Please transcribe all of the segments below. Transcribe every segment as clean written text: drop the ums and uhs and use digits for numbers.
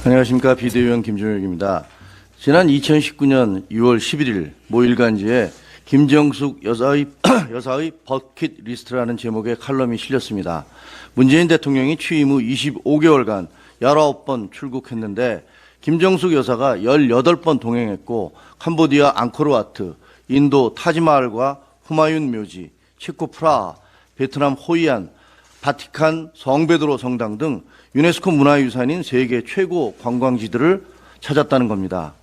안녕하십니까. 비대위원 김종혁입니다. 지난 2019년 6월 11일 모 일간지에 김정숙 여사의 버킷리스트라는 제목의 칼럼이 실렸습니다. 문재인 대통령이 취임 후 25개월간 19번 출국했는데 김정숙 여사가 18번 동행했고 캄보디아 앙코르와트, 인도 타지마할과 후마윤 묘지, 체코 프라하, 베트남 호이안, 바티칸 성베드로 성당 등 유네스코 문화유산인 세계 최고 관광지들을 찾았다는 겁니다.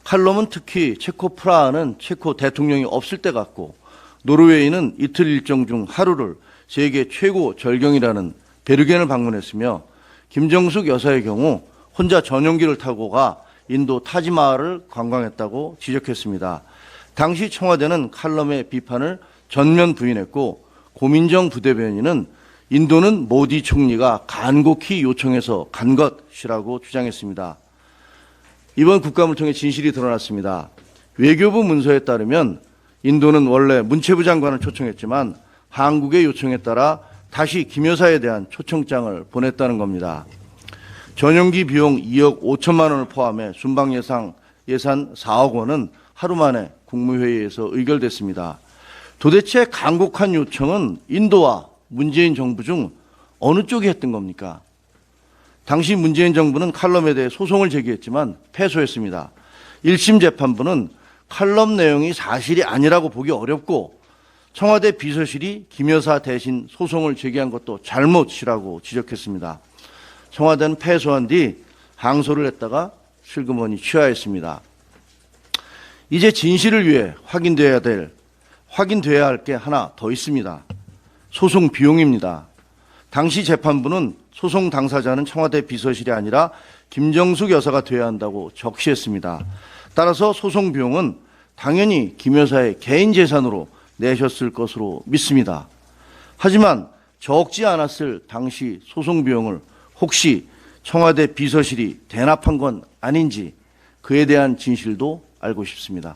칼럼은 특히 체코 프라하는 체코 대통령이 없을 때 갔고 노르웨이는 이틀 일정 중 하루를 세계 최고 절경이라는 베르겐을 방문했으며 김정숙 여사의 경우 혼자 전용기를 타고 가 인도 타지마할을 관광했다고 지적했습니다. 당시 청와대는 칼럼의 비판을 전면 부인했고 고민정 부대변인은 인도는 모디 총리가 간곡히 요청해서 간 것이라고 주장했습니다. 이번 국감을 통해 진실이 드러났습니다. 외교부 문서에 따르면 인도는 원래 문체부 장관을 초청했지만 한국의 요청에 따라 다시 김 여사에 대한 초청장을 보냈다는 겁니다. 전용기 비용 2억 5천만 원을 포함해 순방 예산 4억 원은 하루 만에 국무회의에서 의결됐습니다. 도대체 간곡한 요청은 인도와 문재인 정부 중 어느 쪽이 했던 겁니까? 당시 문재인 정부는 칼럼에 대해 소송을 제기했지만 패소했습니다. 1심 재판부는 칼럼 내용이 사실이 아니라고 보기 어렵고 청와대 비서실이 김 여사 대신 소송을 제기한 것도 잘못이라고 지적했습니다. 청와대는 패소한 뒤 항소를 했다가 슬그머니 취하했습니다. 이제 진실을 위해 확인돼야 할 게 하나 더 있습니다. 소송 비용입니다. 당시 재판부는 소송 당사자는 청와대 비서실이 아니라 김정숙 여사가 돼야 한다고 적시했습니다. 따라서 소송 비용은 당연히 김 여사의 개인 재산으로 내셨을 것으로 믿습니다. 하지만 적지 않았을 당시 소송 비용을 혹시 청와대 비서실이 대납한 건 아닌지 그에 대한 진실도 알고 싶습니다.